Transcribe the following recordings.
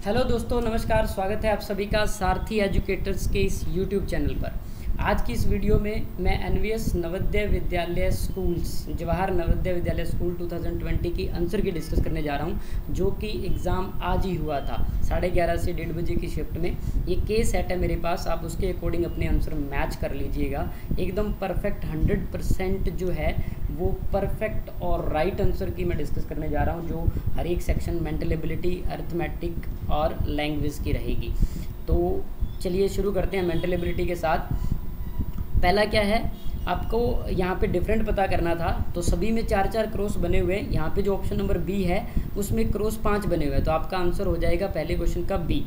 Hello दोस्तों, नमस्कार। स्वागत है आप सभी का सारथी एजुकेटर्स के इस यूट्यूब चैनल पर। आज की इस वीडियो में मैं NVS Navodaya Vidyalaya schools Jawahar Navodaya Vidyalaya school 2020 की आंसर की डिस्कस करने जा रहा हूं, जो कि एग्ज़ाम आज ही हुआ था 11:30 से 1:30 बजे की शिफ्ट में। ये के सेट है मेरे पास, आप उसके अकॉर्डिंग अपने आंसर मैच कर लीजिएगा। एकदम परफेक्ट 100% जो है वो परफेक्ट और राइट आंसर की मैं डिस्कस करने जा रहा हूँ, जो हर एक सेक्शन मेंटल एबिलिटी, अरिथमेटिक और लैंग्वेज की रहेगी। तो चलिए शुरू करते हैं मेंटल एबिलिटी के साथ। पहला क्या है, आपको यहाँ पे डिफरेंट पता करना था। तो सभी में 4-4 क्रॉस बने हुए हैं। यहाँ पे जो ऑप्शन नंबर बी है उसमें क्रॉस 5 बने हुए हैं, तो आपका आंसर हो जाएगा पहले क्वेश्चन का बी।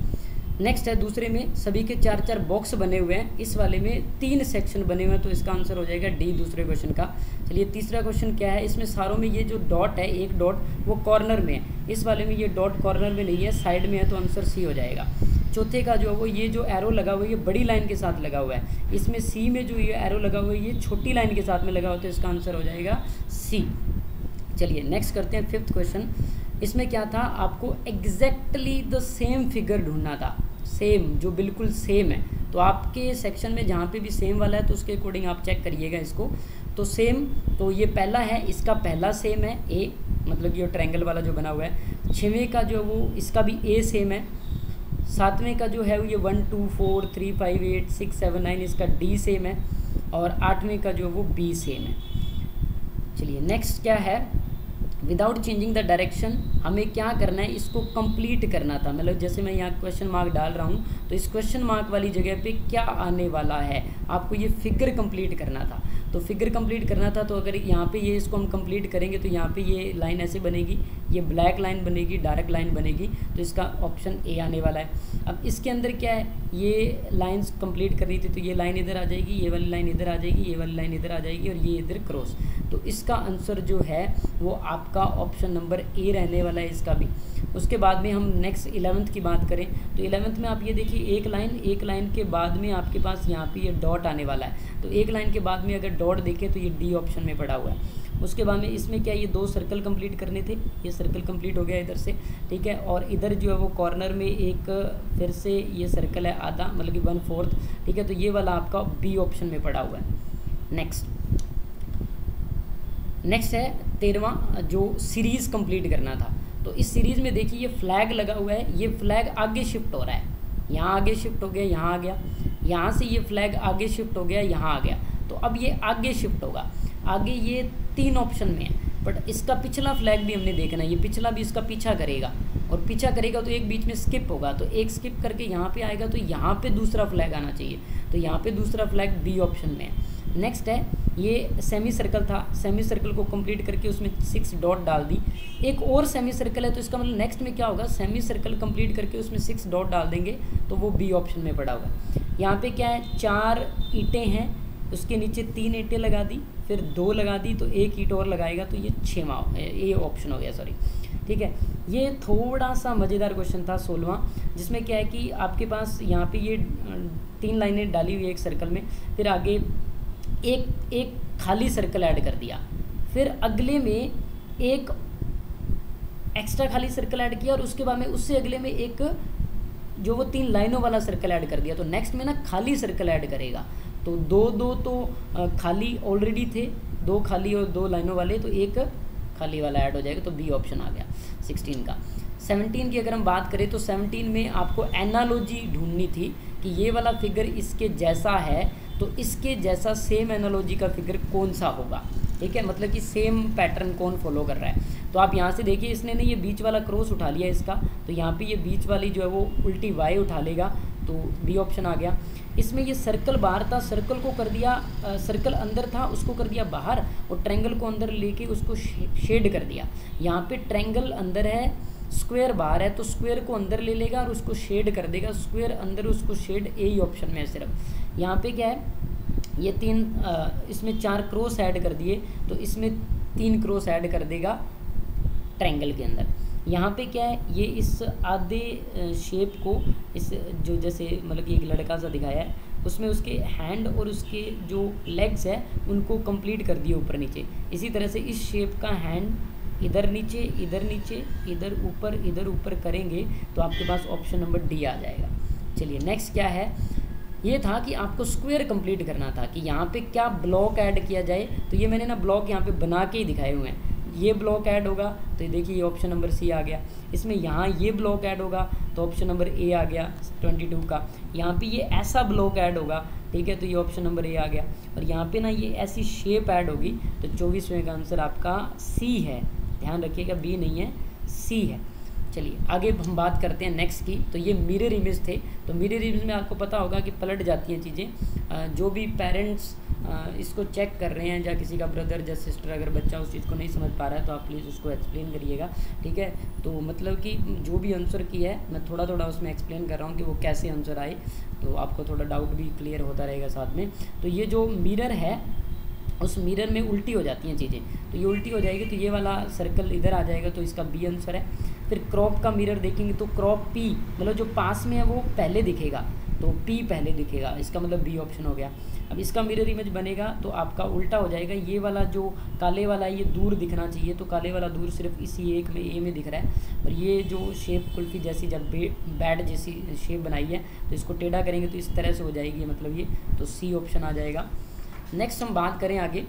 नेक्स्ट है, दूसरे में सभी के 4-4 बॉक्स बने हुए हैं, इस वाले में 3 सेक्शन बने हुए हैं, तो इसका आंसर हो जाएगा डी दूसरे क्वेश्चन का। चलिए तीसरा क्वेश्चन क्या है, इसमें सारों में ये जो डॉट है, एक डॉट वो कॉर्नर में है, इस वाले में ये डॉट कॉर्नर में नहीं है, साइड में है, तो आंसर सी हो जाएगा। चौथे का जो है वो ये जो एरो लगा हुआ है ये बड़ी लाइन के साथ लगा हुआ है, इसमें सी में जो ये एरो लगा हुआ है ये छोटी लाइन के साथ में लगा हुआ है, तो इसका आंसर हो जाएगा सी। चलिए नेक्स्ट करते हैं फिफ्थ क्वेश्चन। इसमें क्या था, आपको एग्जैक्टली द सेम फिगर ढूंढना था, सेम जो बिल्कुल सेम है। तो आपके सेक्शन में जहाँ पे भी सेम वाला है तो उसके अकॉर्डिंग आप चेक करिएगा इसको। तो सेम, तो ये पहला है, इसका पहला सेम है ए, मतलब ये ट्रायंगल वाला जो बना हुआ है। छवें का जो वो इसका भी ए सेम है। सातवें का जो है ये 1 2 4 3 5 8 6 7 9 इसका डी सेम है, और आठवें का जो वो बी सेम है। चलिए नेक्स्ट क्या है, विदाउट चेंजिंग द डायरेक्शन हमें क्या करना है, इसको कंप्लीट करना था। मतलब जैसे मैं यहाँ क्वेश्चन मार्क डाल रहा हूँ तो इस क्वेश्चन मार्क वाली जगह पे क्या आने वाला है, आपको ये फिगर कंप्लीट करना था। तो फिगर कंप्लीट करना था, तो अगर यहाँ पे ये इसको हम कंप्लीट करेंगे तो यहाँ पे ये लाइन ऐसे बनेगी, ये ब्लैक लाइन बनेगी, डार्क लाइन बनेगी, तो इसका ऑप्शन ए आने वाला है। अब इसके अंदर क्या है, ये लाइंस कंप्लीट करनी थी, तो ये लाइन इधर आ जाएगी, ये वाली लाइन इधर आ जाएगी, ये वाली लाइन इधर आ जाएगी, और ये इधर क्रॉस। तो इसका आंसर जो है वो आपका ऑप्शन नंबर ए रहने वाला है, इसका भी। उसके बाद में हम नेक्स्ट 11th की बात करें तो 11th में आप ये देखिए, एक लाइन के बाद में आपके पास यहाँ पे ये डॉट आने वाला है। तो एक लाइन के बाद में अगर डॉट देखें तो ये डी ऑप्शन में पड़ा हुआ है। उसके बाद में इसमें क्या, ये 2 सर्कल कंप्लीट करने थे, ये सर्कल कंप्लीट हो गया इधर से, ठीक है। और इधर जो है वो कॉर्नर में एक फिर से ये सर्कल है आधा, मतलब कि 1/4, ठीक है। तो ये वाला आपका बी ऑप्शन में पड़ा हुआ है। नेक्स्ट है 13वां, जो सीरीज़ कंप्लीट करना था। तो इस सीरीज़ में देखिए ये फ्लैग लगा हुआ है, ये फ्लैग आगे शिफ्ट हो रहा है, यहाँ आगे शिफ्ट हो गया, यहाँ आ गया, यहाँ से ये फ्लैग आगे शिफ्ट हो गया, यहाँ आ गया। तो अब ये आगे शिफ्ट होगा, आगे ये 3 ऑप्शन में है, बट इसका पिछला फ्लैग भी हमने देखना है, ये पिछला भी इसका पीछा करेगा, और पीछा करेगा तो एक बीच में स्किप होगा, तो एक स्किप करके यहाँ पे आएगा, तो यहाँ पे दूसरा फ्लैग आना चाहिए, तो यहाँ पे दूसरा फ्लैग बी ऑप्शन में है। नेक्स्ट है, ये सेमी सर्कल था, सेमी सर्कल को कंप्लीट करके उसमें 6 डॉट डाल दी। एक और सेमी सर्कल है, तो इसका मतलब नेक्स्ट में क्या होगा, सेमी सर्कल कंप्लीट करके उसमें 6 डॉट डाल देंगे, तो वो बी ऑप्शन में पड़ा हुआ। यहाँ पे क्या है, 4 ईंटें हैं, उसके नीचे 3 ईंटें लगा दी, फिर 2 लगा दी, तो 1 ईंट और लगाएगा, तो ये 6वां ये ऑप्शन हो गया, सॉरी, ठीक है। ये थोड़ा सा मज़ेदार क्वेश्चन था 16वां, जिसमें क्या है कि आपके पास यहाँ पे ये 3 लाइनें डाली हुई है एक सर्कल में, फिर आगे एक खाली सर्कल ऐड कर दिया, फिर अगले में एक एक्स्ट्रा खाली सर्कल ऐड किया, और उसके बाद में उससे अगले में एक जो वो 3 लाइनों वाला सर्कल ऐड कर दिया। तो नेक्स्ट में ना खाली सर्कल ऐड करेगा, तो 2 तो खाली ऑलरेडी थे, 2 खाली और 2 लाइनों वाले, तो एक खाली वाला ऐड हो जाएगा, तो बी ऑप्शन आ गया 16 का। 17 की अगर हम बात करें तो 17 में आपको एनालॉजी ढूंढनी थी कि ये वाला फिगर इसके जैसा है, तो इसके जैसा सेम एनालॉजी का फिगर कौन सा होगा, ठीक है, मतलब कि सेम पैटर्न कौन फॉलो कर रहा है। तो आप यहाँ से देखिए, इसने ये बीच वाला क्रॉस उठा लिया इसका, तो यहाँ पे ये बीच वाली जो है वो उल्टी वाई उठा लेगा, तो बी ऑप्शन आ गया। इसमें ये सर्कल बाहर था, सर्कल को कर दिया, सर्कल अंदर था उसको कर दिया बाहर, और ट्रायंगल को अंदर लेके उसको शेड कर दिया। यहाँ पे ट्रायंगल अंदर है, स्क्वायर बाहर है, तो स्क्वायर को अंदर ले लेगा और उसको शेड कर देगा, स्क्वायर अंदर उसको शेड, ए ही ऑप्शन में है सिर्फ। यहाँ पे क्या है, ये 3 इसमें 4 क्रॉस ऐड कर दिए, तो इसमें 3 क्रॉस ऐड कर देगा ट्रायंगल के अंदर। यहाँ पे क्या है, ये इस आधे शेप को, इस जो जैसे मतलब कि एक लड़का सा दिखाया है, उसमें उसके हैंड और उसके जो लेग्स है उनको कंप्लीट कर दिए ऊपर नीचे। इसी तरह से इस शेप का हैंड इधर नीचे, इधर नीचे, इधर ऊपर करेंगे तो आपके पास ऑप्शन नंबर डी आ जाएगा। चलिए नेक्स्ट क्या है, ये था कि आपको स्क्वायर कंप्लीट करना था कि यहाँ पे क्या ब्लॉक ऐड किया जाए। तो ये मैंने ना ब्लॉक यहाँ पे बना के ही दिखाए हुए हैं। ये ब्लॉक ऐड होगा तो ये देखिए, ये ऑप्शन नंबर सी आ गया। इसमें यहाँ ये ब्लॉक ऐड होगा तो ऑप्शन नंबर ए आ गया 22 का। यहाँ पे ये ऐसा ब्लॉक ऐड होगा, ठीक है, तो ये ऑप्शन नंबर ए आ गया। और यहाँ पे ना ये ऐसी शेप ऐड होगी तो 24वें का आंसर आपका सी है। ध्यान रखिएगा, बी नहीं है, सी है। चलिए आगे हम बात करते हैं नेक्स्ट की। तो ये मिरर इमेज थे। तो मिरर इमेज में आपको पता होगा कि पलट जाती हैं चीज़ें। जो भी पेरेंट्स इसको चेक कर रहे हैं, या किसी का ब्रदर या सिस्टर अगर बच्चा उस चीज़ को नहीं समझ पा रहा है तो आप प्लीज़ उसको एक्सप्लेन करिएगा, ठीक है। तो मतलब कि जो भी आंसर की है मैं थोड़ा थोड़ा उसमें एक्सप्लेन कर रहा हूँ कि वो कैसे आंसर आए, तो आपको थोड़ा डाउट भी क्लियर होता रहेगा साथ में। तो ये जो मिरर है उस मिरर में उल्टी हो जाती हैं चीज़ें, तो ये उल्टी हो जाएगी तो ये वाला सर्कल इधर आ जाएगा, तो इसका बी आंसर है। फिर क्रॉप का मिरर देखेंगे तो क्रॉप पी, मतलब जो पास में है वो पहले दिखेगा, तो पी पहले दिखेगा, इसका मतलब बी ऑप्शन हो गया। अब इसका मिरर इमेज बनेगा तो आपका उल्टा हो जाएगा। ये वाला जो काले वाला है ये दूर दिखना चाहिए, तो काले वाला दूर सिर्फ इसी एक में, ए में दिख रहा है। और ये जो शेप कुल्फ़ी जैसी जब बैट जैसी शेप बनाई है तो इसको टेढ़ा करेंगे तो इस तरह से हो जाएगी, मतलब ये, तो सी ऑप्शन आ जाएगा। नेक्स्ट हम बात करें आगे,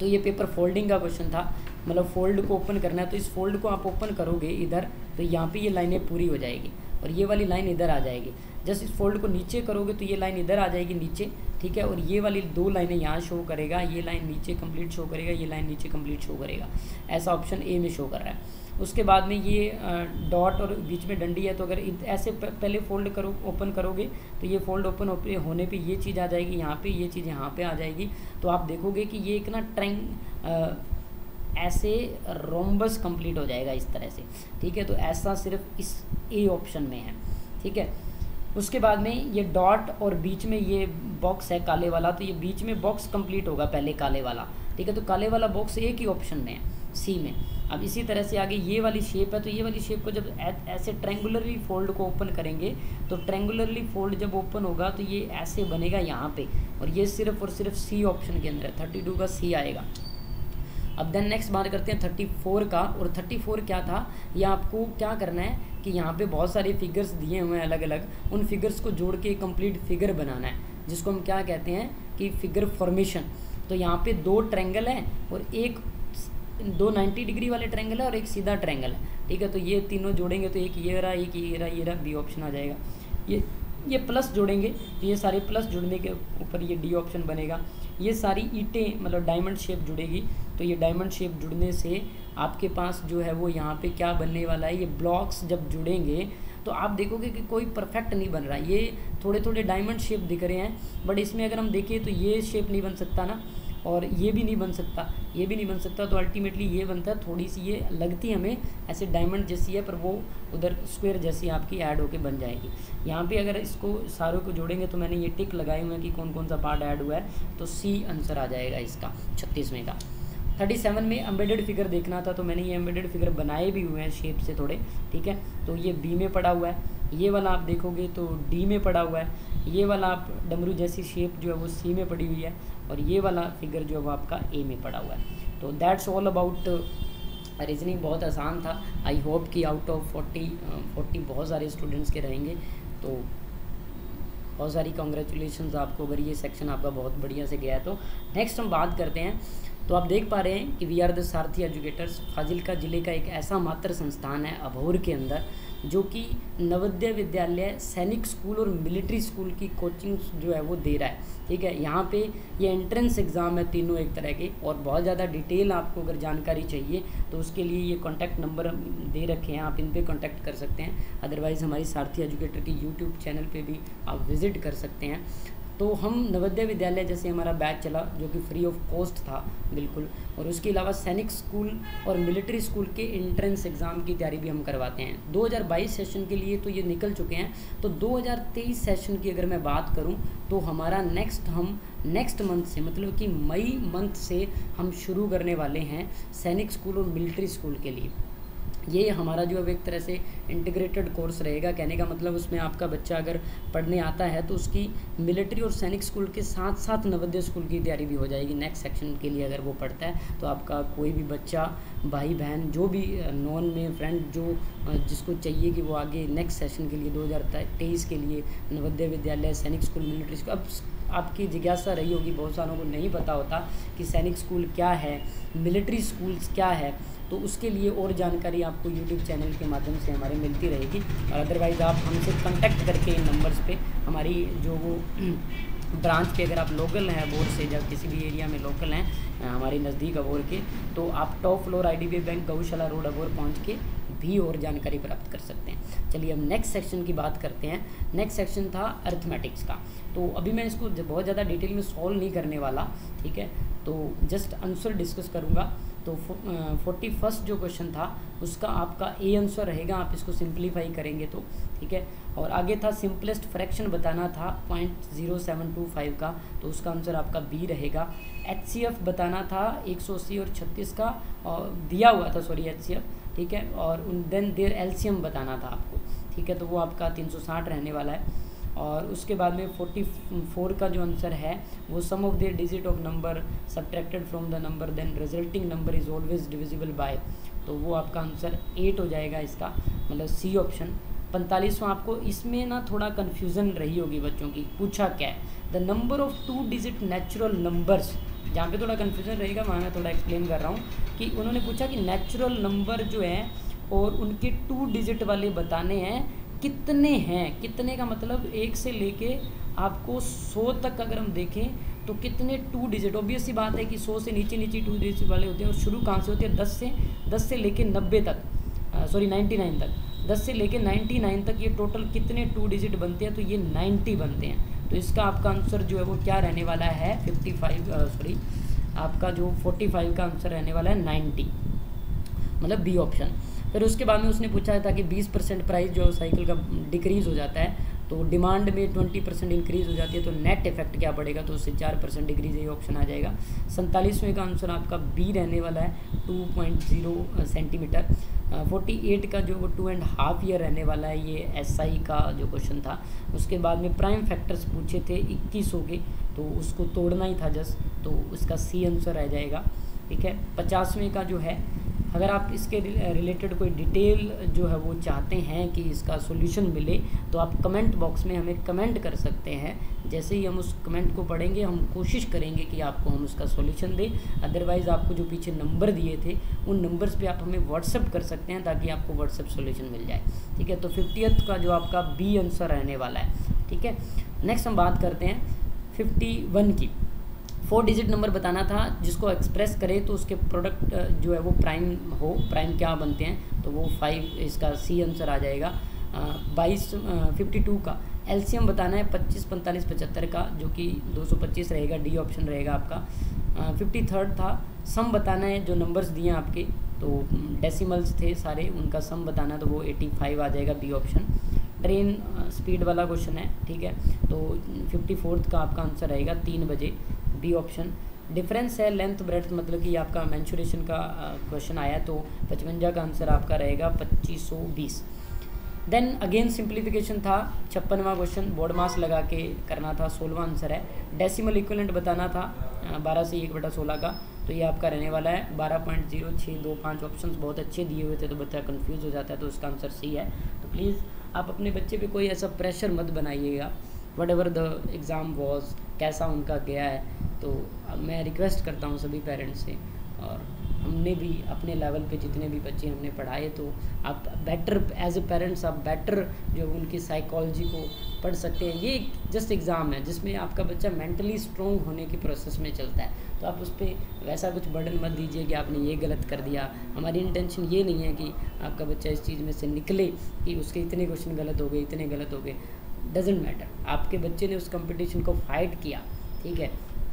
तो ये पेपर फोल्डिंग का क्वेश्चन था, मतलब फोल्ड को ओपन करना है। तो इस फोल्ड को आप ओपन करोगे इधर तो यहाँ पे ये लाइनें पूरी हो जाएगी और ये वाली लाइन इधर आ जाएगी। जस्ट इस फोल्ड को नीचे करोगे तो ये लाइन इधर आ जाएगी नीचे, ठीक है। और ये वाली दो लाइनें यहाँ शो करेगा, ये लाइन नीचे कंप्लीट शो करेगा, ये लाइन नीचे कंप्लीट शो करेगा, ऐसा ऑप्शन ए में शो कर रहा है। उसके बाद में ये डॉट और बीच में डंडी है, तो अगर ऐसे पहले फोल्ड करो ओपन करोगे तो ये फोल्ड ओपन होने पे ये चीज़ आ जाएगी यहाँ पे, ये चीज़ यहाँ पे आ जाएगी। तो आप देखोगे कि ये एक ना ऐसे रोम्बस कंप्लीट हो जाएगा इस तरह से, ठीक है। तो ऐसा सिर्फ इस ए ऑप्शन में है, ठीक है। उसके बाद में ये डॉट और बीच में ये बॉक्स है काले वाला, तो ये बीच में बॉक्स कंप्लीट होगा पहले काले वाला, ठीक है। तो काले वाला बॉक्स एक ही ऑप्शन में है, सी में। अब इसी तरह से आगे ये वाली शेप है, तो ये वाली शेप को जब ऐसे ट्रायंगुलरली फोल्ड को ओपन करेंगे तो ट्रायंगुलरली फोल्ड जब ओपन होगा तो ये ऐसे बनेगा यहाँ पे, और ये सिर्फ और सिर्फ सी ऑप्शन के अंदर है, 32 का सी आएगा। अब देन नेक्स्ट बात करते हैं 34 का। और 34 क्या था, ये आपको क्या करना है कि यहाँ पे बहुत सारे फिगर्स दिए हुए हैं अलग अलग, उन फिगर्स को जोड़ के कंप्लीट फिगर बनाना है, जिसको हम क्या कहते हैं कि फिगर फॉर्मेशन। तो यहाँ पे दो ट्रायंगल हैं और दो 90 डिग्री वाले ट्रायंगल है और एक सीधा ट्रायंगल है, ठीक है। तो ये तीनों जोड़ेंगे तो एक ये रहा, एक ये रहा, ये रहा, बी ऑप्शन आ जाएगा। ये प्लस जोड़ेंगे तो ये सारे प्लस जुड़ने के ऊपर ये डी ऑप्शन बनेगा। ये सारी ईंटें मतलब डायमंड शेप जुड़ेगी, तो ये डायमंड शेप जुड़ने से आपके पास जो है वो यहाँ पे क्या बनने वाला है, ये ब्लॉक्स जब जुड़ेंगे तो आप देखोगे कि कोई परफेक्ट नहीं बन रहा। ये थोड़े थोड़े डायमंड शेप दिख रहे हैं, बट इसमें अगर हम देखें तो ये शेप नहीं बन सकता ना, और ये भी नहीं बन सकता, ये भी नहीं बन सकता। तो अल्टीमेटली ये बनता है, थोड़ी सी ये लगती है हमें ऐसे डायमंड जैसी है, पर वो उधर स्क्वायर जैसी आपकी ऐड होके बन जाएगी। यहाँ पे अगर इसको सारों को जोड़ेंगे तो मैंने ये टिक लगाए हुए हैं कि कौन कौन सा पार्ट ऐड हुआ है, तो सी आंसर आ जाएगा इसका 36वें का। 37 में एम्बेडेड फिगर देखना था, तो मैंने ये एम्बेडेड फिगर बनाए भी हुए हैं शेप से थोड़े, ठीक है। तो ये बी में पड़ा हुआ है, ये वाला आप देखोगे तो डी में पड़ा हुआ है, ये वाला आप डमरू जैसी शेप जो है वो सी में पड़ी हुई है, और ये वाला फिगर जो है वो आपका ए में पड़ा हुआ है। तो दैट्स ऑल अबाउट रीजनिंग। बहुत आसान था। आई होप कि आउट ऑफ 40 बहुत सारे स्टूडेंट्स के रहेंगे, तो बहुत सारी कॉन्ग्रेचुलेशंस आपको अगर ये सेक्शन आपका बहुत बढ़िया से गया है। तो नेक्स्ट हम बात करते हैं। तो आप देख पा रहे हैं कि we are the Sarathi educators Fazilka ज़िले का एक ऐसा मात्र संस्थान है अभोर के अंदर जो कि नवोदय विद्यालय, सैनिक स्कूल और मिलिट्री स्कूल की कोचिंग जो है वो दे रहा है, ठीक है। यहाँ पे ये एंट्रेंस एग्ज़ाम है तीनों एक तरह के, और बहुत ज़्यादा डिटेल आपको अगर जानकारी चाहिए तो उसके लिए ये कॉन्टैक्ट नंबर दे रखे हैं, आप इन पे कॉन्टैक्ट कर सकते हैं। अदरवाइज़ हमारी सारथी एजुकेटर की यूट्यूब चैनल पे भी आप विज़िट कर सकते हैं। तो हम नवोदय विद्यालय जैसे हमारा बैच चला जो कि फ्री ऑफ कॉस्ट था बिल्कुल, और उसके अलावा सैनिक स्कूल और मिलिट्री स्कूल के एंट्रेंस एग्ज़ाम की तैयारी भी हम करवाते हैं। 2022 सेशन के लिए तो ये निकल चुके हैं। तो 2023 सेशन की अगर मैं बात करूं तो हमारा नेक्स्ट मंथ से, मतलब कि मई मंथ से हम शुरू करने वाले हैं सैनिक स्कूल और मिलिट्री स्कूल के लिए। ये हमारा जो अब एक तरह से इंटीग्रेटेड कोर्स रहेगा। कहने का मतलब उसमें आपका बच्चा अगर पढ़ने आता है तो उसकी मिलिट्री और सैनिक स्कूल के साथ साथ नवोदय स्कूल की तैयारी भी हो जाएगी नेक्स्ट सेक्शन के लिए। अगर वो पढ़ता है तो आपका कोई भी बच्चा, भाई बहन, जो भी नॉन में फ्रेंड जो जिसको चाहिए कि वो आगे नेक्स्ट सेशन के लिए 2023 के लिए नवोदय विद्यालय, सैनिक स्कूल, मिलिट्री स्कूल। अब आपकी जिज्ञासा रही होगी, बहुत सारों को नहीं पता होता कि सैनिक स्कूल क्या है, मिलिट्री स्कूल्स क्या है, तो उसके लिए और जानकारी आपको यूट्यूब चैनल के माध्यम से हमारे मिलती रहेगी। और अदरवाइज़ आप हमसे कांटेक्ट करके इन नंबर्स पे हमारी जो वो ब्रांच पे, अगर आप लोकल हैं अबोहर से, जब किसी भी एरिया में लोकल हैं हमारे नज़दीक अबोहर के, तो आप टॉप फ्लोर IDBI बैंक गौशाला रोड अबोहर पहुँच के भी और जानकारी प्राप्त कर सकते हैं। चलिए अब नेक्स्ट सेक्शन की बात करते हैं। नेक्स्ट सेक्शन था अर्थमेटिक्स का। तो अभी मैं इसको बहुत ज़्यादा डिटेल में सॉल्व नहीं करने वाला, ठीक है, तो जस्ट आंसर डिस्कस करूँगा। तो 41 जो क्वेश्चन था उसका आपका A आंसर रहेगा, आप इसको सिंप्लीफाई करेंगे तो, ठीक है। और आगे था सिंपलेस्ट फ्रैक्शन बताना था 0.0725 का, तो उसका आंसर आपका B रहेगा। HCF बताना था 180 और 36 का, और दिया हुआ था, सॉरी HCF, ठीक है। और देन देयर LCM बताना था आपको, ठीक है, तो वो आपका 360 रहने वाला है। और उसके बाद में 44 का जो आंसर है वो sum of the digit of number subtracted from the number then resulting number is always divisible by, तो वो आपका आंसर 8 हो जाएगा इसका, मतलब C ऑप्शन। 45वां आपको इसमें ना थोड़ा कन्फ्यूज़न रही होगी बच्चों की, पूछा क्या है, the number of 2 digit natural numbers, जहाँ पे थोड़ा कन्फ्यूज़न रहेगा वहाँ मैं थोड़ा एक्सप्लेन कर रहा हूँ कि उन्होंने पूछा कि नेचुरल नंबर जो है और उनके 2 डिजिट वाले बताने हैं कितने हैं। कितने का मतलब 1 से लेके आपको 100 तक अगर हम देखें तो कितने 2 डिजिट, ऑब्वियस सी बात है कि 100 से नीचे 2 डिजिट वाले होते हैं। और शुरू कहाँ से होते हैं, 10 से लेके 90 तक, सॉरी 99 तक, 10 से लेके 99 तक ये टोटल कितने 2 डिजिट बनते हैं, तो ये 90 बनते हैं। तो इसका आपका आंसर जो है वो क्या रहने वाला है, 45 का आंसर रहने वाला है 90, मतलब B ऑप्शन। फिर उसके बाद में उसने पूछा था कि 20% प्राइस जो साइकिल का डिक्रीज़ हो जाता है तो डिमांड में 20% इंक्रीज़ हो जाती है, तो नेट इफेक्ट क्या पड़ेगा, तो उससे 4% डिक्रीज़, ये ऑप्शन आ जाएगा। 47वें का आंसर आपका B रहने वाला है 2.0 सेंटीमीटर। 48 का जो वो 2.5 ईयर रहने वाला है, ये SI का जो क्वेश्चन था। उसके बाद में प्राइम फैक्टर्स पूछे थे 21 हो गए, तो उसको तोड़ना ही था जस्ट, तो उसका C आंसर रह जाएगा, ठीक है। 50वें का जो है, अगर आप इसके रिलेटेड कोई डिटेल जो है वो चाहते हैं कि इसका सॉल्यूशन मिले तो आप कमेंट बॉक्स में हमें कमेंट कर सकते हैं। जैसे ही हम उस कमेंट को पढ़ेंगे हम कोशिश करेंगे कि आपको हम उसका सॉल्यूशन दें। अदरवाइज़ आपको जो पीछे नंबर दिए थे उन नंबर्स पे आप हमें व्हाट्सअप कर सकते हैं ताकि आपको व्हाट्सअप सॉल्यूशन मिल जाए, ठीक है। तो 50th का जो आपका B आंसर रहने वाला है, ठीक है। नेक्स्ट हम बात करते हैं 51 की। 4 डिजिट नंबर बताना था जिसको एक्सप्रेस करे तो उसके प्रोडक्ट जो है वो प्राइम हो। प्राइम क्या बनते हैं, तो वो 5, इसका C आंसर आ जाएगा। 52 का LCM बताना है 25, 45, 75 का, जो कि 225 रहेगा, D ऑप्शन रहेगा आपका। 53rd था सम बताना है, जो नंबर्स दिए हैं आपके तो डेसिमल्स थे सारे, उनका सम बताना, तो वो 85 आ जाएगा, B ऑप्शन। ट्रेन स्पीड वाला क्वेश्चन है, ठीक है, तो 54th का आपका आंसर रहेगा 3 बजे, B ऑप्शन। डिफरेंस है लेंथ ब्रेड्थ, मतलब कि आपका मेंसुरेशन का क्वेश्चन आया, तो 55 का आंसर आपका रहेगा 2520। देन अगेन सिंप्लीफिकेशन था 56वां क्वेश्चन, बोर्ड मास लगा के करना था, 16वां आंसर है। डेसिमल इक्विवेलेंट बताना था 12 से 1/16 का, तो ये आपका रहने वाला है 12.0625। ऑप्शंस बहुत अच्छे दिए हुए थे तो बच्चा कंफ्यूज हो जाता है, तो उसका आंसर C है। तो प्लीज़ आप अपने बच्चे पे कोई ऐसा प्रेशर मत बनाइएगा, what ever the exam was, कैसा उनका गया है। तो मैं रिक्वेस्ट करता हूँ सभी पेरेंट्स से, और हमने भी अपने लेवल पे जितने भी बच्चे हमने पढ़ाए, तो आप बेटर एज ए पेरेंट्स आप बेटर जो उनकी साइकोलॉजी को पढ़ सकते हैं। ये जस्ट एग्ज़ाम है जिसमें आपका बच्चा मेंटली स्ट्रॉन्ग होने की प्रोसेस में चलता है, तो आप उस पर वैसा कुछ बर्डन मत दीजिए कि आपने ये गलत कर दिया। हमारी इंटेंशन ये नहीं है कि आपका बच्चा इस चीज़ में से निकले कि उसके इतने क्वेश्चन गलत हो गए, इतने गलत हो गए, डजेंट मैटर। आपके बच्चे ने उस कंपटीशन को फाइट किया, ठीक है,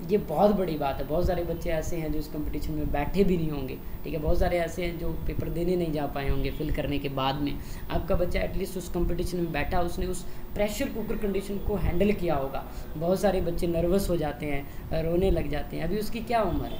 ये बहुत बड़ी बात है। बहुत सारे बच्चे ऐसे हैं जो इस कंपटीशन में बैठे भी नहीं होंगे, ठीक है, बहुत सारे ऐसे हैं जो पेपर देने नहीं जा पाए होंगे फिल करने के बाद में। आपका बच्चा एटलीस्ट उस कंपटीशन में बैठा, उसने उस प्रेशर कुकर कंडीशन को हैंडल किया होगा। बहुत सारे बच्चे नर्वस हो जाते हैं, रोने लग जाते हैं। अभी उसकी क्या उम्र है,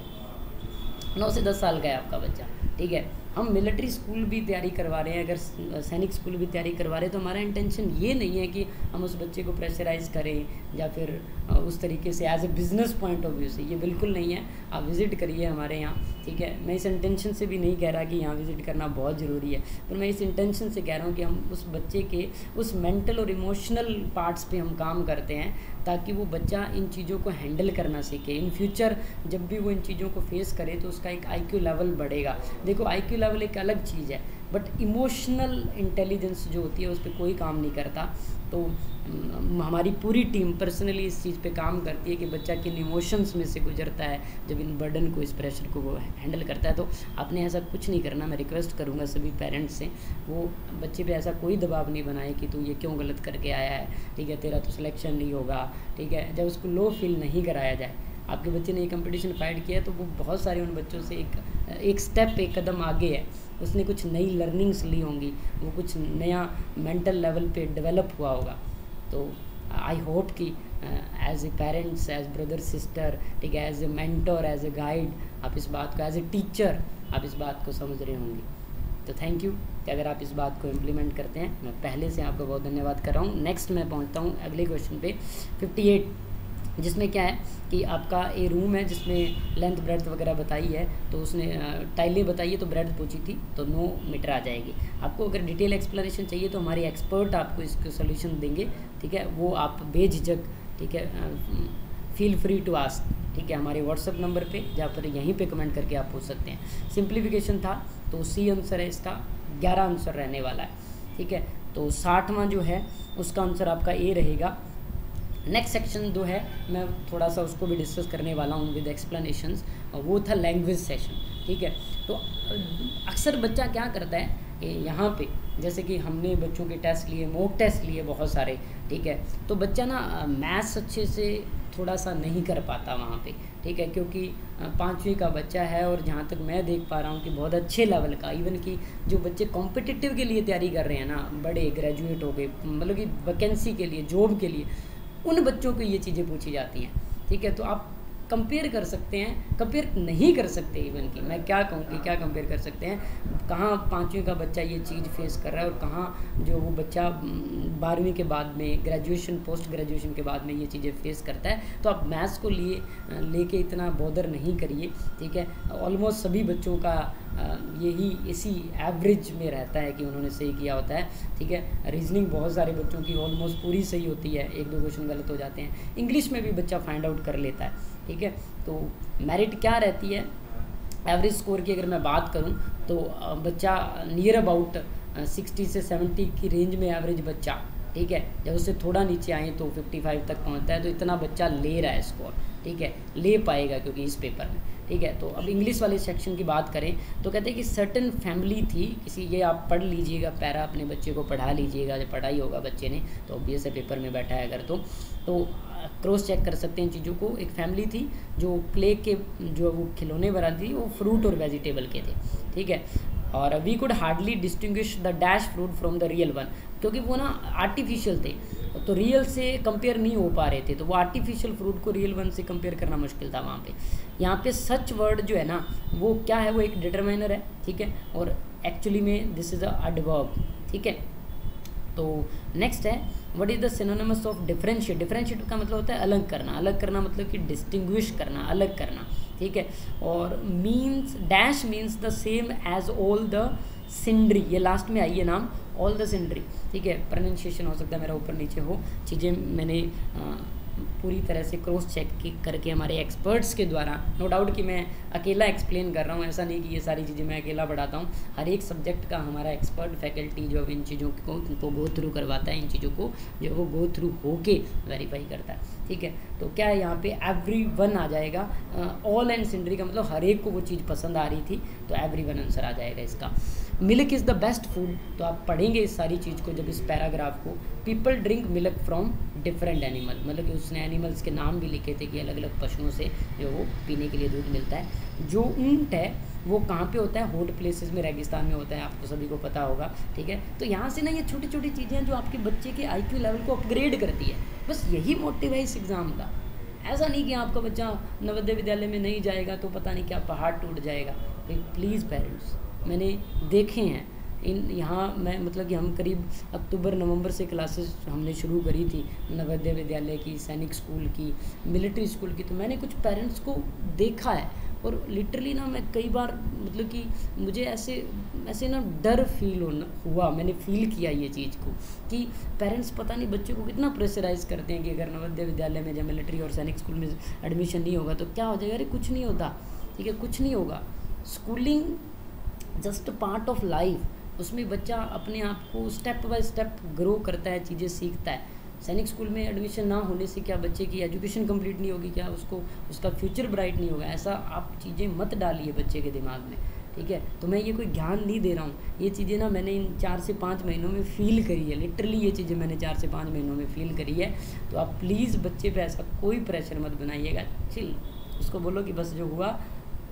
9 से 10 साल का है आपका बच्चा, ठीक है, हम मिलिट्री स्कूल भी तैयारी करवा रहे हैं, अगर सैनिक स्कूल भी तैयारी करवा रहे हैं, तो हमारा इंटेंशन ये नहीं है कि हम उस बच्चे को प्रेशराइज़ करें या फिर उस तरीके से as a business point of view से, ये बिल्कुल नहीं है। आप विज़िट करिए हमारे यहाँ, ठीक है। मैं इस इंटेंशन से भी नहीं कह रहा कि यहाँ विज़िट करना बहुत ज़रूरी है, पर मैं इस इंटेंशन से कह रहा हूँ कि हम उस बच्चे के उस मेंटल और इमोशनल पार्ट्स पे हम काम करते हैं, ताकि वो बच्चा इन चीज़ों को हैंडल करना सीखे। इन फ्यूचर जब भी वो इन चीज़ों को फेस करे तो उसका एक IQ लेवल बढ़ेगा। देखो IQ लेवल एक अलग चीज़ है, बट इमोशनल इंटेलिजेंस जो होती है उस पर कोई काम नहीं करता। तो हमारी पूरी टीम पर्सनली इस चीज़ पे काम करती है कि बच्चा किन इमोशंस में से गुजरता है जब इन बर्डन को, इस प्रेशर को वो हैंडल करता है। तो आपने ऐसा कुछ नहीं करना। मैं रिक्वेस्ट करूँगा सभी पेरेंट्स से, वो बच्चे पे ऐसा कोई दबाव नहीं बनाए कि तू ये क्यों गलत करके आया है, ठीक है, तेरा तो सिलेक्शन नहीं होगा, ठीक है। जब उसको लो फील नहीं कराया जाए, आपके बच्चे ने ये कंपटीशन फाइट किया है तो वो बहुत सारे उन बच्चों से एक स्टेप, एक कदम आगे है। उसने कुछ नई लर्निंग्स ली होंगी, वो कुछ नया मेंटल लेवल पे डेवलप हुआ होगा। तो आई होप कि as a parents, as brother sister, ठीक है, as a mentor, as a guide, आप इस बात को, एज ए टीचर आप इस बात को समझ रहे होंगे। तो थैंक यू कि अगर आप इस बात को इम्प्लीमेंट करते हैं। मैं पहले से आपको बहुत धन्यवाद कर रहा हूँ। नेक्स्ट मैं पहुँचता हूँ अगले क्वेश्चन पे 58, जिसमें क्या है कि आपका ये रूम है जिसमें लेंथ ब्रेड्थ वगैरह बताई है, तो उसने टाइलें बताई है तो ब्रेड्थ पूछी थी, तो 9 मीटर आ जाएगी। आपको अगर डिटेल एक्सप्लेनेशन चाहिए तो हमारी एक्सपर्ट आपको इसको सोल्यूशन देंगे, ठीक है। वो आप बेझिझक, ठीक है, फील फ्री टू आस्क, ठीक है, हमारे व्हाट्सअप नंबर पे, जहाँ पर यहीं पे कमेंट करके आप पूछ सकते हैं। सिंप्लीफिकेशन था तो C आंसर है इसका, 11 आंसर रहने वाला है, ठीक है। तो 60वां जो है उसका आंसर आपका A रहेगा। नेक्स्ट सेक्शन जो है मैं थोड़ा सा उसको भी डिस्कस करने वाला हूँ विद एक्सप्लेनेशंस, वो था लैंग्वेज सेशन, ठीक है। तो अक्सर बच्चा क्या करता है यहाँ पे, जैसे कि हमने बच्चों के टेस्ट लिए, मॉक टेस्ट लिए बहुत सारे, ठीक है, तो बच्चा ना मैथ्स अच्छे से थोड़ा सा नहीं कर पाता वहाँ पे, ठीक है, क्योंकि 5वीं का बच्चा है और जहाँ तक मैं देख पा रहा हूँ कि बहुत अच्छे लेवल का, इवन कि जो बच्चे कॉम्पिटिटिव के लिए तैयारी कर रहे हैं ना, बड़े ग्रेजुएट हो गए, मतलब कि वैकेंसी के लिए, जॉब के लिए, उन बच्चों को ये चीज़ें पूछी जाती हैं, ठीक है। तो आप कंपेयर कर सकते हैं, कंपेयर नहीं कर सकते, इवन कि मैं क्या कहूँ कि क्या कंपेयर कर सकते हैं, कहाँ 5वीं का बच्चा ये चीज़ फेस कर रहा है और कहाँ जो वो बच्चा 12वीं के बाद में, ग्रेजुएशन, पोस्ट ग्रेजुएशन के बाद में ये चीज़ें फेस करता है। तो आप मैथ्स को लेके इतना बॉदर नहीं करिए, ठीक है। ऑलमोस्ट सभी बच्चों का यही इसी एवरेज में रहता है कि उन्होंने सही किया होता है, ठीक है। रीजनिंग बहुत सारे बच्चों की ऑलमोस्ट पूरी सही होती है, 1-2 क्वेश्चन गलत हो जाते हैं। इंग्लिश में भी बच्चा फाइंड आउट कर लेता है, ठीक है। तो मेरिट क्या रहती है, एवरेज स्कोर की अगर मैं बात करूं तो बच्चा नियर अबाउट 60 से 70 की रेंज में एवरेज बच्चा, ठीक है, जब उससे थोड़ा नीचे आए तो 55 तक पहुंचता है। तो इतना बच्चा ले रहा है स्कोर, ठीक है, ले पाएगा क्योंकि इस पेपर में, ठीक है। तो अब इंग्लिश वाले सेक्शन की बात करें तो कहते हैं कि सर्टन फैमिली थी किसी, ये आप पढ़ लीजिएगा, पैरा अपने बच्चे को पढ़ा लीजिएगा, जब पढ़ाई होगा बच्चे ने तो ऑब्वियस है पेपर में बैठा है अगर तो क्रॉस चेक कर सकते हैं इन चीज़ों को। एक फैमिली थी जो क्ले के जो वो खिलौने बनाती थी, वो फ्रूट और वेजिटेबल के थे, ठीक है। और we could hardly distinguish the dash fruit from the real one, क्योंकि वो ना आर्टिफिशियल थे, तो रियल से कंपेयर नहीं हो पा रहे थे, तो वो आर्टिफिशियल फ्रूट को रियल वन से कंपेयर करना मुश्किल था वहाँ पे। यहाँ पे सच वर्ड जो है ना वो क्या है, वो एक डिटरमाइनर है, ठीक है, और एक्चुअली में दिस इज़ अ एडवर्ब, ठीक है। तो नेक्स्ट है what is the synonymous of differentiate. Differentiate का मतलब होता है अलग करना, अलग करना मतलब कि डिस्टिंग्विश करना, अलग करना, ठीक है। और means, dash means the same as all the sundry, ये लास्ट में आई है नाम, ऑल द सिंड्री, ठीक है। प्रोनाउंसिएशन हो सकता है मेरा ऊपर नीचे हो, चीज़ें मैंने पूरी तरह से क्रॉस चेक करके हमारे एक्सपर्ट्स के द्वारा, नो डाउट कि मैं अकेला एक्सप्लेन कर रहा हूँ, ऐसा नहीं कि ये सारी चीज़ें मैं अकेला पढ़ाता हूँ। हर एक सब्जेक्ट का हमारा एक्सपर्ट फैकल्टी जो इन चीज़ों को गो थ्रू करवाता है, इन चीज़ों को जो वो गो थ्रू होके वेरीफाई करता है, ठीक है। तो क्या है यहाँ पे एवरीवन आ जाएगा, ऑल एंड सिंड्री का मतलब हर एक को वो चीज़ पसंद आ रही थी, तो एवरीवन आंसर आ जाएगा इसका। Milk is the best food, तो आप पढ़ेंगे इस सारी चीज़ को जब इस पैराग्राफ को। People drink milk from different animal, मतलब कि उसने एनिमल्स के नाम भी लिखे थे कि अलग अलग पशुओं से जो वो पीने के लिए दूध मिलता है। जो ऊंट है वो कहाँ पे होता है, हॉट प्लेसेस में, रेगिस्तान में होता है, आपको सभी को पता होगा, ठीक है। तो यहाँ से ना ये छोटी छोटी चीज़ें जो आपके बच्चे के IQ लेवल को अपग्रेड करती है, बस यही मोटिव है इस एग्ज़ाम का। ऐसा नहीं कि आपका बच्चा नवोदय विद्यालय में नहीं जाएगा तो पता नहीं क्या पहाड़ टूट जाएगा। प्लीज़ पेरेंट्स, मैंने देखे हैं। यहाँ मैं मतलब कि हम करीब अक्टूबर नवंबर से क्लासेस हमने शुरू करी थी नवोदय विद्यालय की, सैनिक स्कूल की, मिलिट्री स्कूल की। तो मैंने कुछ पेरेंट्स को देखा है और लिटरली ना मैं कई बार मतलब कि मुझे ऐसे ना डर फील हुआ, मैंने फील किया ये चीज़ को कि पेरेंट्स पता नहीं बच्चों को कितना प्रेशराइज़ करते हैं कि अगर नवोदय विद्यालय में या मिलिट्री और सैनिक स्कूल में एडमिशन नहीं होगा तो क्या हो जाएगा। अरे कुछ नहीं होता, ठीक है, कुछ नहीं होगा। Schooling just part of life, उसमें बच्चा अपने आप को स्टेप बाय स्टेप ग्रो करता है, चीज़ें सीखता है। सैनिक स्कूल में एडमिशन ना होने से क्या बच्चे की एजुकेशन कंप्लीट नहीं होगी, क्या उसका फ्यूचर ब्राइट नहीं होगा, ऐसा आप चीज़ें मत डालिए बच्चे के दिमाग में, ठीक है। तो मैं ये कोई ज्ञान नहीं दे रहा हूँ, ये चीज़ें ना मैंने इन 4 से 5 महीनों में फ़ील करी है, लिटरली ये चीज़ें मैंने 4 से 5 महीनों में फ़ील करी है। तो आप प्लीज़ बच्चे पे ऐसा कोई प्रेशर मत बनाइएगा, चिल, उसको बोलो कि बस जो हुआ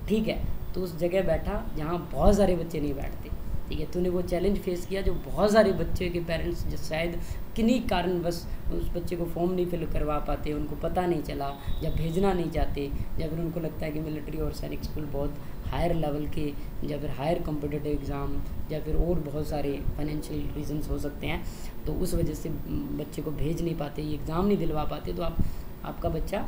ठीक है। तो उस जगह बैठा जहाँ बहुत सारे बच्चे नहीं बैठते, ठीक है। तूने वो चैलेंज फेस किया जो बहुत सारे बच्चे के पेरेंट्स जो शायद किन्हीं कारण बस उस बच्चे को फॉर्म नहीं फिल करवा पाते, उनको पता नहीं चला, या भेजना नहीं चाहते, या फिर उनको लगता है कि मिलिट्री और सैनिक स्कूल बहुत हायर लेवल के, या फिर हायर कॉम्पिटिटिव एग्ज़ाम, या फिर और बहुत सारे फाइनेंशियल रीजंस हो सकते हैं। तो उस वजह से बच्चे को भेज नहीं पाते, ये एग्ज़ाम नहीं दिलवा पाते। तो आपका बच्चा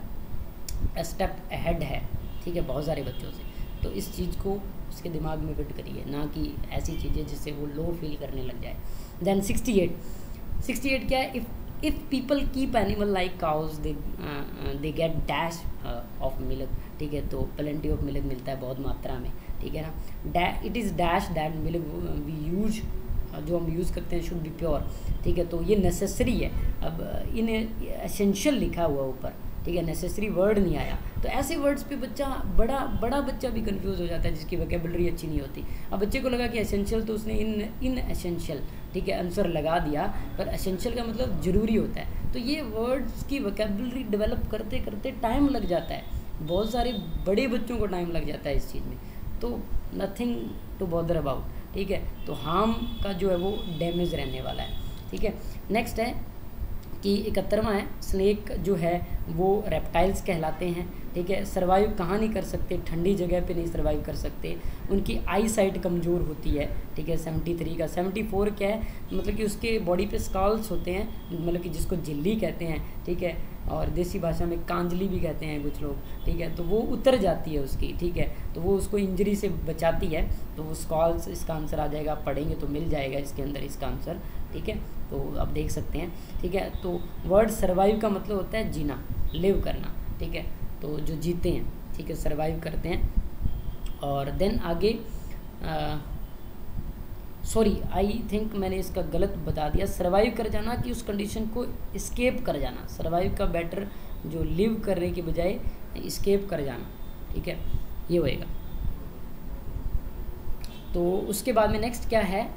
स्टेप अहेड है, ठीक है, बहुत सारे बच्चों से। तो इस चीज़ को उसके दिमाग में फिट करिए, ना कि ऐसी चीज़ें जिससे वो लो फील करने लग जाए। देन 68 क्या है, if people keep animal like cows they get dash of milk, ठीक है। तो प्लेंटी ऑफ मिल्क मिलता है बहुत मात्रा में, ठीक है ना। It is dash that milk we use, जो हम यूज़ करते हैं शुड बी प्योर, ठीक है। तो ये नेसेसरी है। अब इन एसेंशियल लिखा हुआ ऊपर, ठीक है, नेसेसरी वर्ड नहीं आया। तो ऐसे वर्ड्स पे बच्चा बड़ा बच्चा भी कंफ्यूज हो जाता है जिसकी वोकैबुलरी अच्छी नहीं होती। अब बच्चे को लगा कि एसेंशियल, तो उसने इन एसेंशियल, ठीक है, आंसर लगा दिया, पर एसेंशियल का मतलब ज़रूरी होता है। तो ये वर्ड्स की वोकैबुलरी डेवलप करते करते टाइम लग जाता है, बहुत सारे बड़े बच्चों को टाइम लग जाता है इस चीज़ में। तो नथिंग टू बॉदर अबाउट, ठीक है। तो हार्म का जो है वो डैमेज रहने वाला है, ठीक है। नेक्स्ट है कि 71वां है, स्नेक जो है वो रेप्टाइल्स कहलाते हैं, ठीक है। सर्वाइव कहाँ नहीं कर सकते, ठंडी जगह पे नहीं सर्वाइव कर सकते, उनकी आई साइट कमज़ोर होती है, ठीक है। 73 का 74 क्या है, मतलब कि उसके बॉडी पे स्कॉल्स होते हैं, मतलब कि जिसको झिल्ली कहते हैं, ठीक है, और देसी भाषा में कांजली भी कहते हैं कुछ लोग, ठीक है। तो वो उतर जाती है उसकी, ठीक है, तो वो उसको इंजरी से बचाती है। तो वो स्कॉल्स इसका आंसर आ जाएगा, आप पढ़ेंगे तो मिल जाएगा इसके अंदर इसका आंसर, ठीक है। तो आप देख सकते हैं, ठीक है। तो वर्ड सर्वाइव का मतलब होता है जीना, लिव करना, ठीक है। तो जो जीते हैं, ठीक है, सर्वाइव करते हैं। और देन आगे सॉरी आई थिंक मैंने इसका गलत बता दिया, सर्वाइव कर जाना कि उस कंडीशन को इस्केप कर जाना। सर्वाइव का बेटर जो लिव करने के बजाय इस्केप कर जाना, ठीक है, ये होएगा। तो उसके बाद में नेक्स्ट क्या है,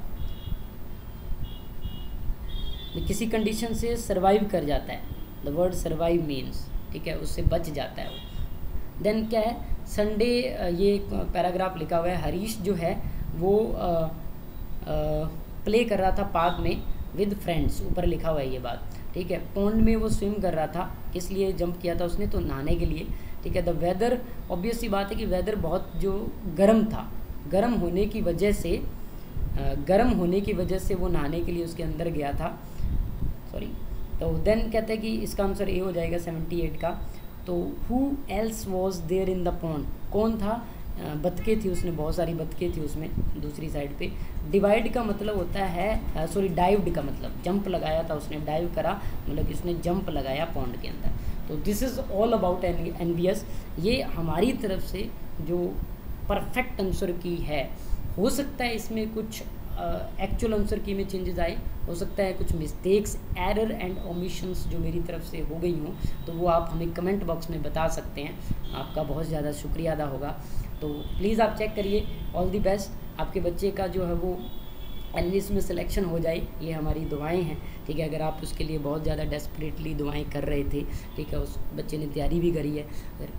किसी कंडीशन से सर्वाइव कर जाता है, द वर्ड सर्वाइव मीन्स, ठीक है, उससे बच जाता है वो। देन क्या है, संडे, ये पैराग्राफ लिखा हुआ है, हरीश जो है वो प्ले कर रहा था पार्क में विद फ्रेंड्स, ऊपर लिखा हुआ है ये बात, ठीक है। पॉन्ड में वो स्विम कर रहा था, किस लिए जंप किया था उसने, तो नहाने के लिए, ठीक है। द वेदर, ऑब्वियस सी बात है कि वेदर बहुत जो गर्म था, गर्म होने की वजह से वो नहाने के लिए उसके अंदर गया था, सॉरी। तो देन कहते हैं कि इसका आंसर ए हो जाएगा 78 का। तो who else was there in the pond, कौन था, बतखें थी उसने, बहुत सारी बतखें थी उसमें दूसरी साइड पे। डिवाइड का मतलब होता है, सॉरी डाइव्ड का मतलब जंप लगाया था उसने, डाइव करा मतलब कि उसने जंप लगाया पॉन्ड के अंदर। तो this is all about NVS, ये हमारी तरफ से जो परफेक्ट आंसर की है। हो सकता है इसमें कुछ एक्चुअल आंसर की में चेंजेस आए, हो सकता है कुछ मिस्टेक्स, एरर एंड ओमिशंस जो मेरी तरफ से हो गई हों, तो वो आप हमें कमेंट बॉक्स में बता सकते हैं, आपका बहुत ज़्यादा शुक्रिया अदा होगा। तो प्लीज़ आप चेक करिए, ऑल दी बेस्ट, आपके बच्चे का जो है वो एनवीएस में सिलेक्शन हो जाए, ये हमारी दुआएं हैं, ठीक है। अगर आप उसके लिए बहुत ज़्यादा डेस्परेटली दुआएं कर रहे थे, ठीक है, उस बच्चे ने तैयारी भी करी है, अगर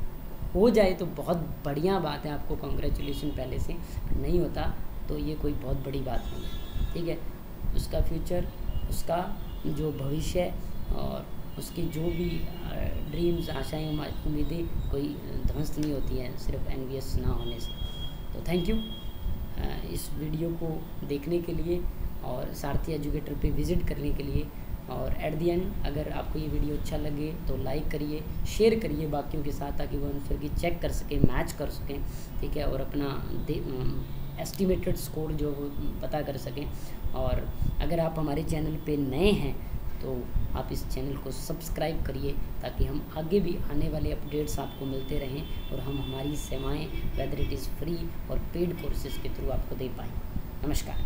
हो जाए तो बहुत बढ़िया बात है, आपको कॉन्ग्रेचुलेशन पहले से, नहीं होता तो ये कोई बहुत बड़ी बात नहीं है, ठीक है। उसका फ्यूचर, उसका जो भविष्य और उसकी जो भी ड्रीम्स, आशाएं, उम्मीदें कोई ध्वस्त नहीं होती हैं सिर्फ एनवीएस ना होने से। तो थैंक यू, इस वीडियो को देखने के लिए और सारथी एजुकेटर पे विज़िट करने के लिए। और एट दी एंड अगर आपको ये वीडियो अच्छा लगे तो लाइक करिए, शेयर करिए बाकियों के साथ, ताकि वो आंसर की चेक कर सकें, मैच कर सकें, ठीक है, और अपना एस्टिमेटेड स्कोर जो वो पता कर सकें। और अगर आप हमारे चैनल पे नए हैं तो आप इस चैनल को सब्सक्राइब करिए, ताकि हम आगे भी आने वाले अपडेट्स आपको मिलते रहें और हम हमारी सेवाएं वेदर इट इज़ फ्री और पेड कोर्सेज़ के थ्रू आपको दे पाएँ। नमस्कार।